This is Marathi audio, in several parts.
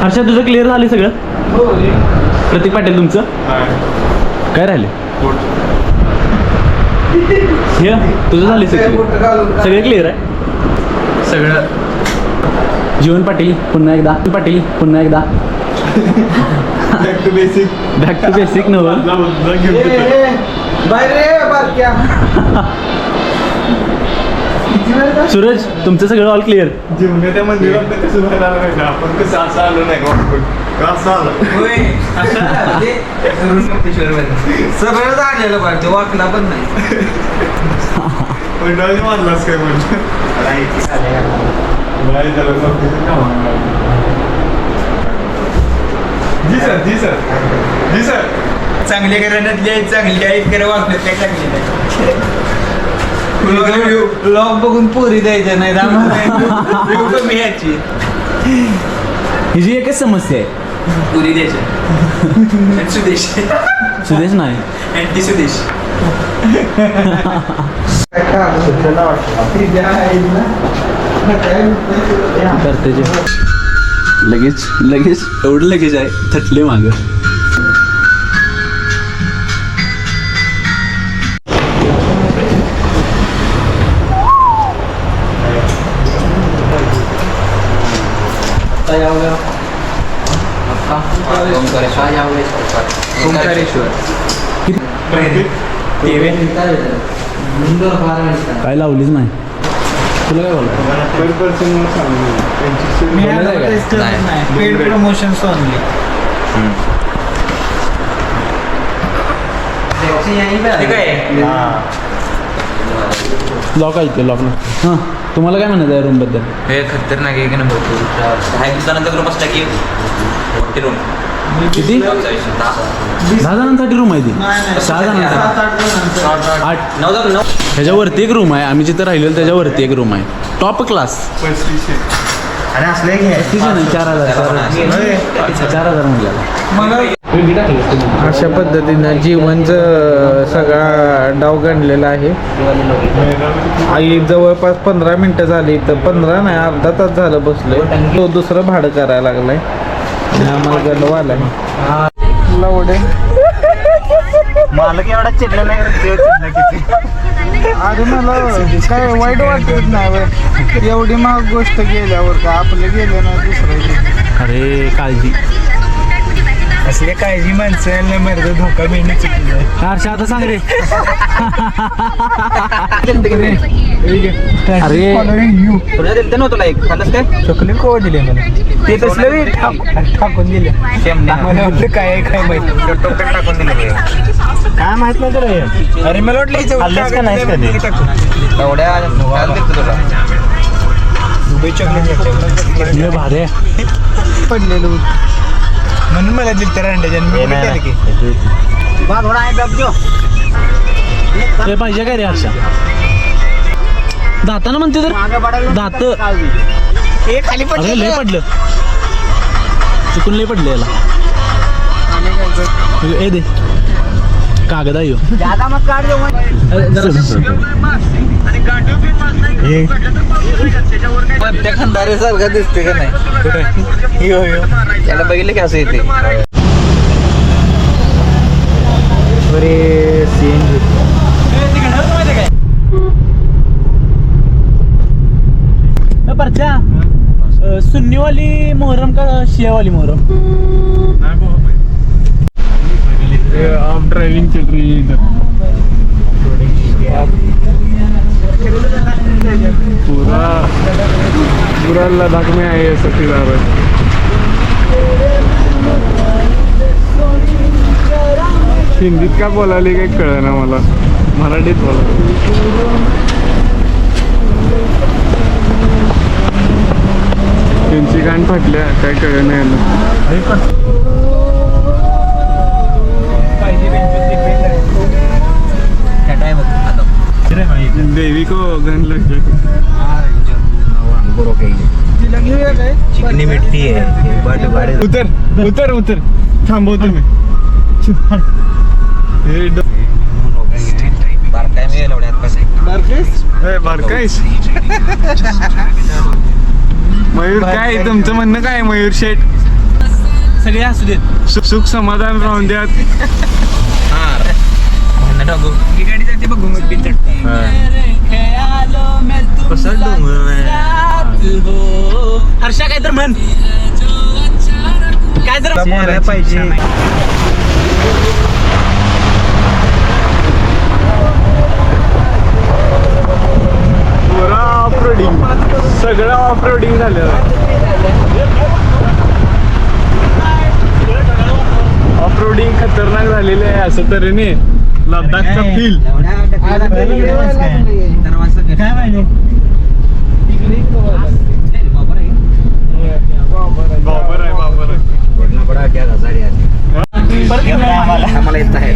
हर्षद तुझं क्लिअर झालं सगळं? प्रतीक पाटील तुमचं काय राहिले? हे तुझं झाले सगळे क्लिअर आहे सगळं. जीवन पाटील पुन्हा एकदा बॅक टू बेसिक नव्हतं. सूरज तुमचं सगळं ऑल क्लिअर? त्या मंदिरात कसं बाहेर आलं नाही आपण कसं असं आलो नाही असं आलं सगळं झालेलं पाहिजे वाकला पण नाही. मारलास काय म्हणजे जी सर चांगल्या घराण्यातले चांगली आहेत करे वागण्यात काय चांगली नाही. लॉक बघून पोरी द्यायच्या नाही कमी याची हिची एकच समस्या आहे, पुरी द्यायच्या. सुदेश सुदेश नाही अँटी सुदेश. करते जे लगेच एवढं लगेच आहे थटले माग. काय लावलीच नाही. तुला काय बोलतो? पेड प्रमोशन लॉक आहे लॉक ना. हां तुम्हाला काय म्हणायचं आहे रूमबद्दल? हे खतरनाक आहे की नाही. दिवसानंतर रूम असला की मोठी रूम. किती? 10 जणांसाठी रूम आहे ती? 6 जणांसाठी 8 9 ह्याच्यावरती एक रूम आहे. आम्ही जिथं राहिलेलो त्याच्यावरती एक रूम आहे. Top class. आणि असले की 4,000 म्हटल्याला. अशा पद्धतीनं जीवनचं सगळा डाव गणलेला आहे. आई जवळपास 15 मिनटं झाली तर 15 नाही अर्धा तास झालं बसलोय. तो दुसरं भाडं करायला लागलाय आणि आम्हाला गंडवा आलाय. लवडे मालक एवढा चिडला नाही. अरे मला काय वाईट वाटत नाही एवढी महाग गोष्ट गेल्यावर का आपलं गेलं ना दुसरं. अरे काळजी असले काळजी माणसाला मर्द धोका मिळणे चुकीचं आहे. हर्षा आता सांग रे. अरे दिलं नव्हतं तुला एक खाल्लंस काय? चॉकलेट कोवा दिले मला ते तसलं टाकून दिले. मला वाटलं काय माहिती टाकून दिलं काय माहित नाही तुला? अरे मला वाटलं का नाही कधी एवढ्या तुला दुबई चॉकलेट भारे पडलेलं म्हणून मला दिल तर अंड्याच्या ते पाहिजे काय रे हर्षा? दाताना म्हणते तर दात खाली अरे लय पडलं चुकून लय पडलं याला. ए दे कागद आहे त्या खंदाऱ्यासारखं दिसते का नाही? त्याला बघितलं की असं येते. परच्या सुन्नीवाली मोहरम का शियावाली मोहरम? आप ड्राइविंग चल रही है इधर पूरा लद्दाख में आए ऐसा फील आ रहा है. हिंदीत का बोलायला काही कळलं ना मला. मराठीत बोला. त्यांची कान फाटल्या काय कळलं नाही याला. देवी को गन लग जाए. चिकनी मिट्टी है. उतर उतर उतर थांबवतो मी. बारकाय मी एवढ्यात कसं बारकाईस मयूर काय तुमचं म्हणणं काय मयूर शेठ? सगळे असू देत. सुख समाधान राहून द्यात. ही गाडी जाते बघ घुमत बिन हर्षा काय तर म्हण काय तर पाहिजे. पुरा ऑफरोडिंग, सगळं ऑफरोडिंग झालेलं आहे. ऑफरोडिंग खतरनाक झालेलं आहे असं तऱ्हेने. लडाखचा फील. बाबर आहे बाबर आहे. आम्हाला येत आहे.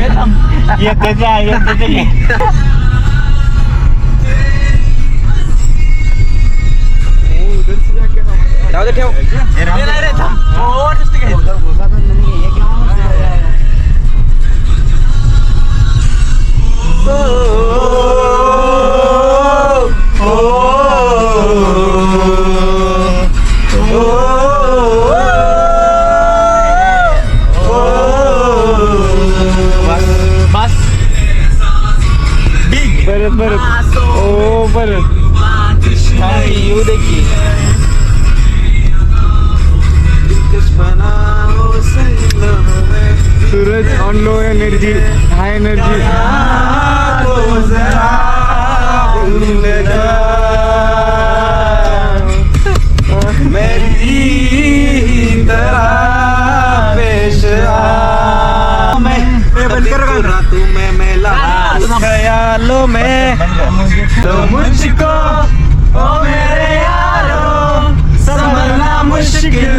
जाऊ दे ठेव. परत परत ओ परत येऊ दे की. Suraj on low energy, high energy. ख्यालों में तो मुझको ओ मेरे यारों संभलना मुश्किल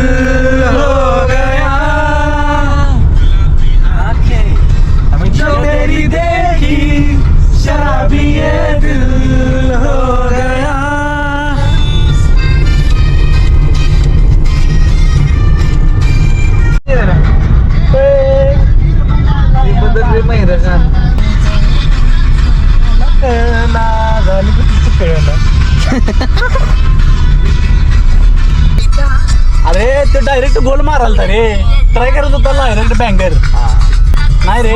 हो गया. जो तेरी देखी शराबी ये दिल हो गया. बदलले महिरा खान. अरे तो डायरेक्ट गोल माराल रे. ट्राय करत होता डायरेक्ट बँगर. नाही रे.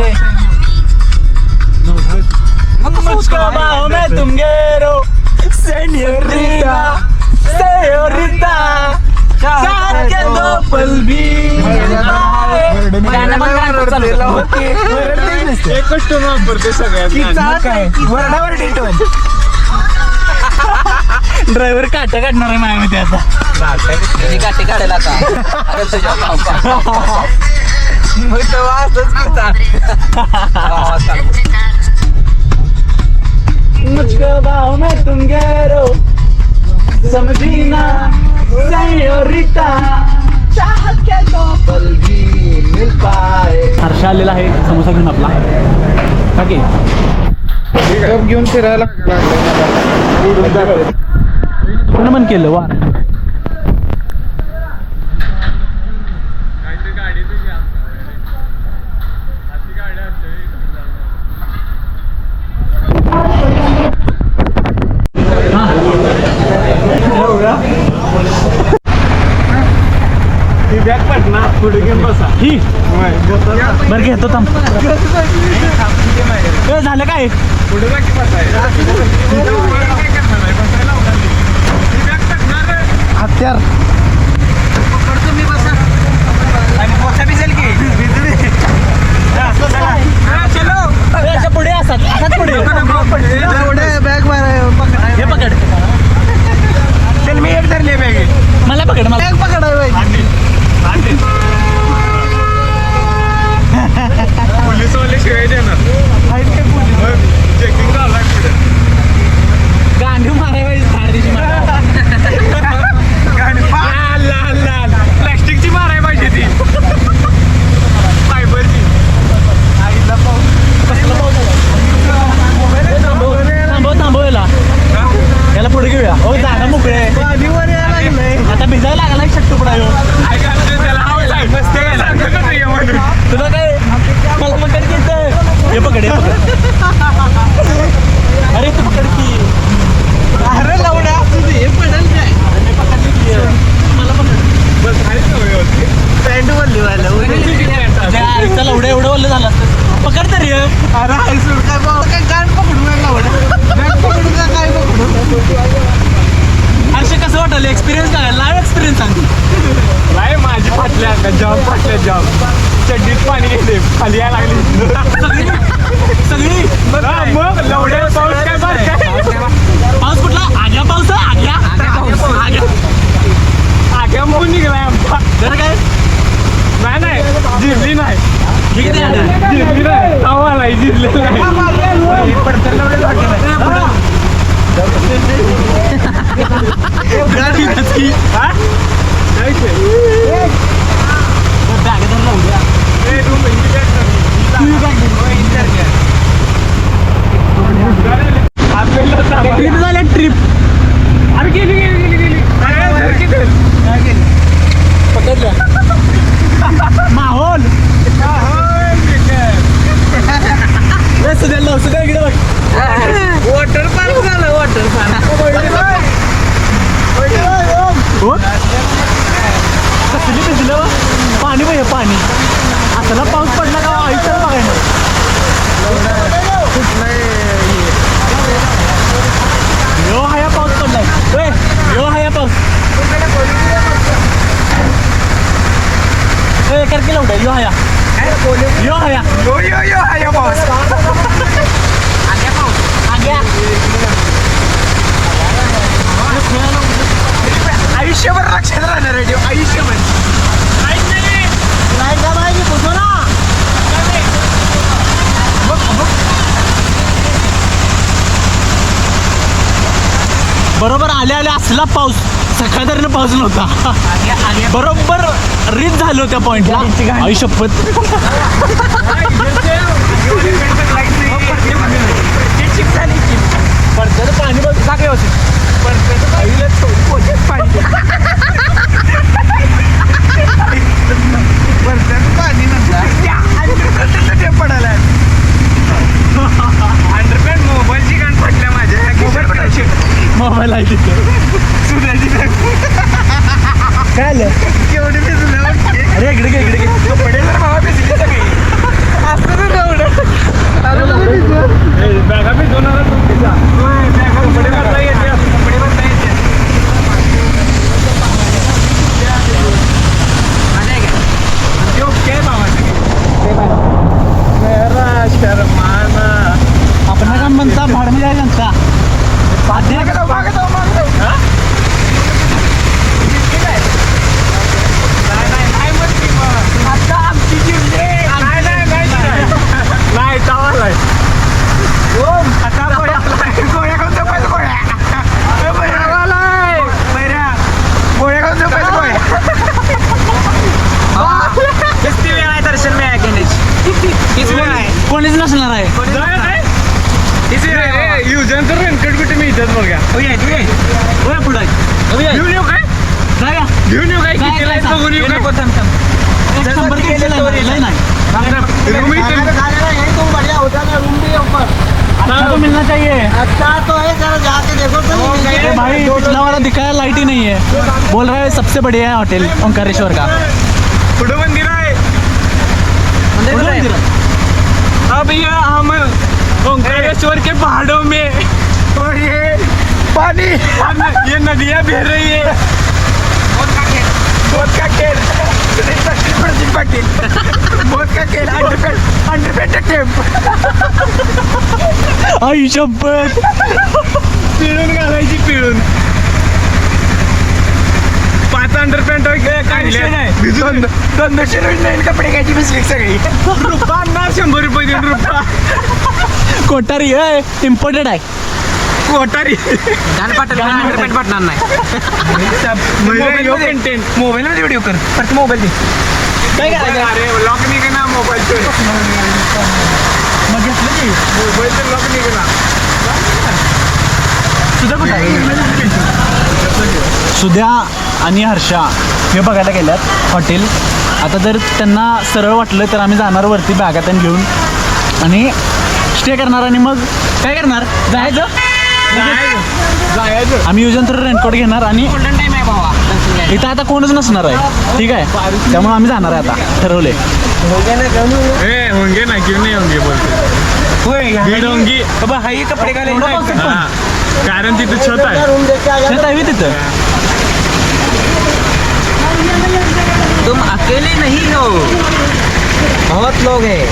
मुझको बाहों में तुम गेरो सेन्योरिटा सेन्योरिटा चाहत के दो पल भी गाणं पण गाणं चालू होतं. एकच टोन वापरते सगळ्यात. वरडावर टिटवण. ड्रायव्हर काटा काढणार आहे माझ्या आता. गाठी काढेल आता. मग तो मुझको बाहों में तुम गेरो समझी ना सेन्योरिटा चाहत के दो पल भी मिल पाए. हर्षा आलेला आहे समोसा घेऊन आपला. ओके कप घेऊन फिरायला लागलं. कोण मन केलं वा. ती बॅग पडणार पुढे घेऊन बसा. ही बरं घेतो थांब. ए, झालं काय पुढे बाकी बसायला हत्यार पुढे असतात पुढे बॅग हे पकड. चल मी एक धरले बॅग. मला पकड मला बॅग पकडाय. पोलीसवाले शिवाय देणार. चेकिंग झालाय पुढे. गांधी मारायला झाड दिवशी लाल लाल लाल प्लॅस्टिकची माराय पाहिजे ती. फायबरची. थांबव याला पुढे घेऊया. हो जागा मोकळे. आता भिजायला लागला शकतो पुढे. तुला काय मला पकड की हे पकड हे पकड. अरे तू पकड की. अरे लावण्या हे पडेल काय. पॅन्ट बोलली मला चला एवढं बोललं झालं असतं पकड तरी अरे हायसूर काय बाबा काय गाण पकडू गाण पकडू का काय पकडू हर्ष कसं वाटलं एक्सपिरियन्स काय लाईव्ह एक्सपिरियन्स सांग नाही माझी फाटल्या का जॉब फाटल्या जॉब चड्डीत पाणी घेते खाली यायला लागली सगळी मग लवड्या पाऊस काय पाऊस कुठला आग्या पाऊस आग्या आग्या म्हणून निघलाय आमचा जर काय नाही जिरली नाही ठीक आहे जिरली नाही आम्हाला जिरलेलं नाही हा? ट्रिप झाल्या ट्रिप अरे गेली पकडल्या माहोल सुद्धा इकडे बघ वॉटर पार्क झालं वॉटर कसली भिजलं पाणी पाहिजे पाणी असला पाऊस पडला का आयुष्यात बघायला यो हा या पाऊस पडलाय यो हा या पाऊस कर केलं उद्या यो हाया यो हाया यो पाऊस आग्या आयुष्यभर लक्षात राहणार रेडिओ आयुष्यभर लाईट का माहिती पुसो ना बरोबर आल्या आल्या असला पाऊस सकाळ तरी पाऊस नव्हता बरोबर रीच झालं त्या पॉइंटला आई शपथ पडतं पाणी बघ टाकले होते पाणी नसतं पडायला अंडरपॅन्ट मोबाईलची गाण पडल्या माझ्या मोबाईल आहे तिथे काय आलं केवढी भिजलं अरे इकडे घे कपडे जर बाबा भिजली सगळी असं बॅगा मी दोन कपडे बदला येते आपण का म्हणता भाडमध्ये आहे जनता नाही चावलाय दर्शन मी कोणीच नसणार आहे युजनचं रेनकोट कुठे मिळतात बघा पुढे घेऊन येऊ काय जाऊया घेऊन येऊ काय काय किती काय बघून येऊ काय एक शंभर केलेलं नाही रूम इथे अच्छा तो मिलना चाहिए अच्छा तो है जरा जाके देखो अरे भाई पिछला वाला दिखाया लाइट ही नहीं है बोल रहा है सबसे बढ़िया है होटल ओंकारेश्वर का पुढं मंदिर आहे हाँ भैया हम ओंकारेश्वर के पहाड़ों में और ये पानी ये नदियाँ बह रही है बहुत का खेल बहुत का खेल अंडरपेंट टेप आई शपथ पिळून घालायची पिळून 5 अंडरपॅन्ट काढले 200 नवीन कपडे घ्यायची भिजली सगळी रुपा ना 100 रुपये देऊन रुपा कोठारी आहे इम्पोर्टेड आहे कोटारी अंडरपेंट पटणार नाही कंटेंट मोबाईल मध्ये व्हिडिओ कर फक्त मोबाईल दे काय करायचं अरे लॉक निघेना मोबाईलचे मग घेतलं की मोबाईलचे लॉक निघेना सुद्धा कुठं आहे? सुद्या आणि हर्षा हे बघायला गेल्यात हॉटेल आता जर त्यांना सरळ वाटलं तर आम्ही जाणार वरती बॅगा त्यांना घेऊन आणि स्टे करणार आणि मग काय करणार जायचं जायचं. आम्ही युजन तर रेनकोट घेणार आणि इथं आता कोणच नसणार आहे. ठीक आहे, त्यामुळे आम्ही जाणार आहे आता ठरवले. ए होंगे ना क्यों नाही होंगे बोलते भीड होंगी हाही कपडे हा. कारण तिथे छत आहे. तिथं तुम अकेले नहीं हो, बहुत लोग है.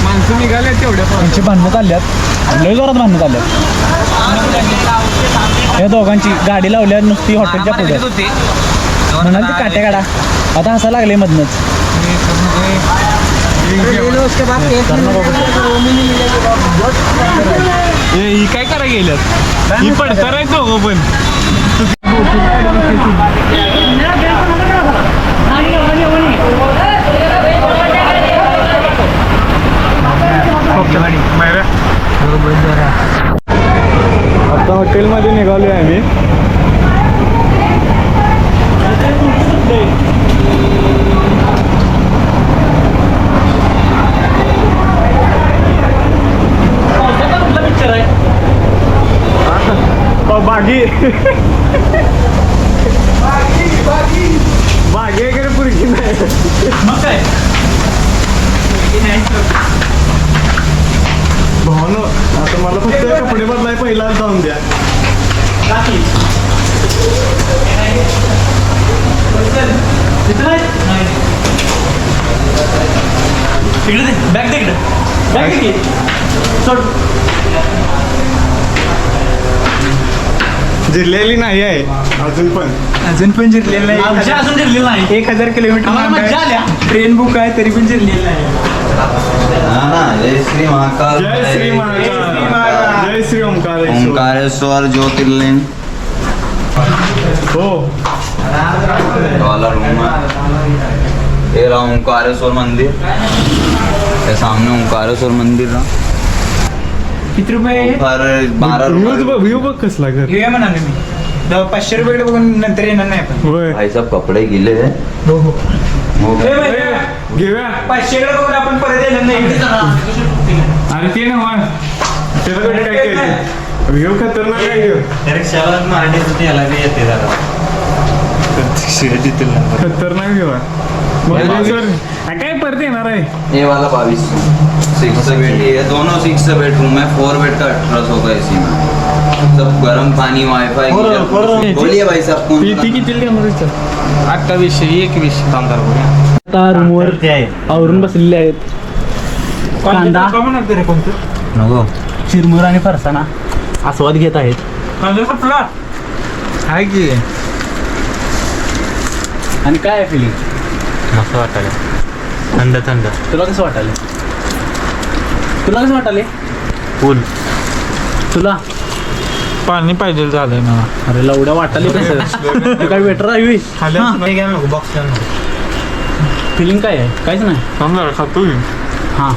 माणसं निघाले तेवढ्या आमची भांडणं चालल्यात, लय जोरात भांडणं चालल्यात. या दोघांची गाडी लावल्या नुसती हॉटेलच्या पुढे म्हणाल ती काट्या काढा. आता हसायला लागले मधनच. ही काय करा गेल्यात ही पडतर आहे दोघं पण. आता हॉटेलमध्ये निघालोय आम्ही. बागी बागी वगैरे पुरगी नाही. मग काय भावनो आता मला फक्त कपडे बदलाय पहिला जाऊन द्या. तिकडे दे बॅग, दे इकडे बॅग दे. सोड. जिरलेली नाही आहे अजून पण जिरलेली आमच्या अजून जिरलेलं नाही. 1000 किलोमीटर आम्हाला मज्जा आल्या. ट्रेन बुक आहे तरी पण जिरलेली नाही. जय श्री महाकाल, जय श्री महाकाल, जय श्री ओंकारेश्वर. ओंकारेश्वर ज्योतिर्लिंग हो वाला रूम है. ये रहा ओंकारेश्वर मंदिर, ये सामने ओंकारेश्वर मंदिर रहा. किती रुपये? पर 12 रुपये. व्ह्यू बघ कसला घर. घेऊया म्हणाले मी 500 रुपये बघून नंतर येणार नाही आपण. होय भाई साहब कपडे गिले है. हो हो ए गए. बाई, घेऊया. 500 कडे बघून आपण परत येणार नाही. अरे ते ना त्याच्याकडे काय केलं व्ह्यू खतरनाक आहे ह्यो. खतरनाक व्ह्यू आहे. काय परत येणार आहे. ये वाला 2200 बेड, ये दोनों 6 बेडरूम है. 4 बेड का 1800 का एसी में. सब गर्म पानी, वाईफाई. बोलिए भाई साहब कौन सा? ती किती घेणार आहे? 2800 2100 आता रूमवर आवरून बसलेले आहेत. कांदा, नको. चिरमुरा आणि फरसाणा आस्वाद घेत आहेत. आहे की आणि काय आहे फिलिंग? मस्त वाटायला. थंड थंड तुला कसं वाटायला? तुला कसं वाटायले? फुल तुला पाणी पाहिजे झालंय मला. अरे लवड्या वाटायले कसं काय वेटर आहे. बॉक्स फिलिंग काय आहे? काहीच नाही. समजा खातो हां,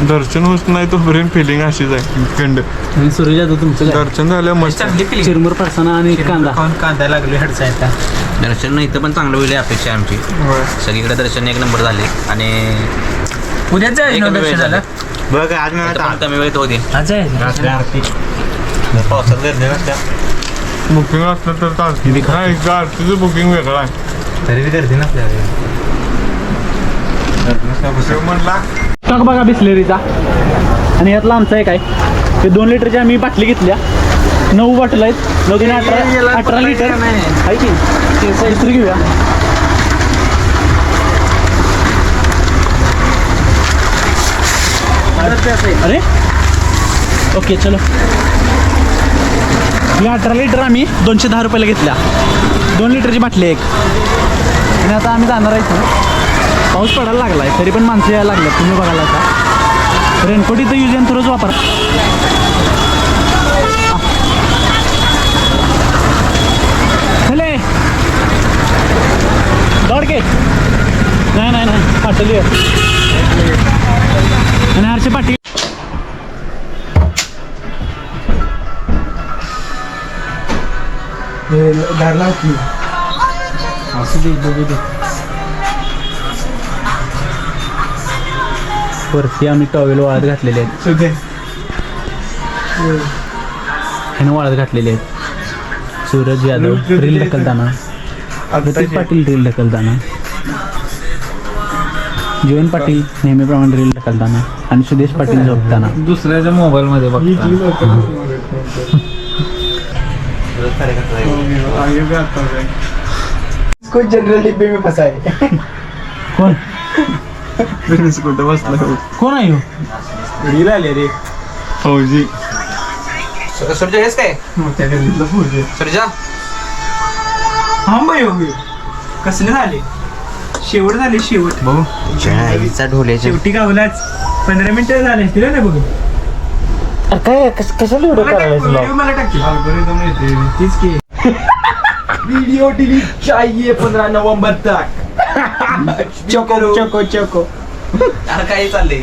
दर्शन होत नाही तोपर्यंत फिलिंग अशीच आहे. खंड आणि सूर्य जाधव तुमचं काय? दर्शन झालं मस्त. चिरमुर फरसाणा आणि कांदा. कांदा लागले हडचा येता. दर्शन इथं पण चांगलं होईल अपेक्षा आहे आमची. सगळीकडे दर्शन 1 नंबर झाले आणि उद्याच जायचं कमी वेळ दर्शनाला. झाला. बघ आज मी इथं पण कमी वेळेत होते. आज जायचं आरती. पावसात गर्दी नसत्या बुकिंग असलं तर चालतं. आरतीचं बुकिंग वेगळं आहे. तरी बी गर्दी नसल्या. म्हणला स्टॉक बघा बिस्लेरीचा. आणि यातला आमचा एक आहे. ते 2 लिटरची आम्ही बाटली घेतल्या. 9 बॉटल आहेत. 9 18 लिटर आहे की. दुसरी घेऊया. अरे ओके चलो. ही 18 लिटर आम्ही 210 रुपयाला घेतल्या. 2 लिटरची बाटली एक. आणि आता आम्ही जाणार आहे इथून. पाऊस पडायला लागला आहे तरी पण माणसं यायला लागल्यात. तुम्ही बघायला आता रेनकोट इथं यूज अँड थ्रोच वापर. चले दौड के. नाही नाही नाही पाटील आणि हर्षे पाटील. धरला की असं दे बघू दे. वरती आम्ही टॉवेल वाळत घातलेले आहेत. ह्यानं वाळत घातलेले आहेत. सूरज यादव रील ढकलताना, प्रतीक पाटील रील ढकलताना, जीवन पाटील नेहमीप्रमाणे रील ढकलताना आणि सुदेश पाटील झोपताना. दुसऱ्याच्या मोबाईल मध्ये बघता. इसको जनरल डिब्बे में फंसा है. कोण कुठं बसला कोण आहे ह्यो? रील आले रे. फौजी सूर्या हेच काय सूर्या हा भाई कसले झाले शेवट झाले शेवट शेवटी गावलाच 15 मिनिटं झाले असतील ना बघ. काय कशाला एवढं करायचं? मला टाकते तीच की वीडियो डिलीट चाहिए 15 नवंबर तक. Choco choco choco. काय चाललंय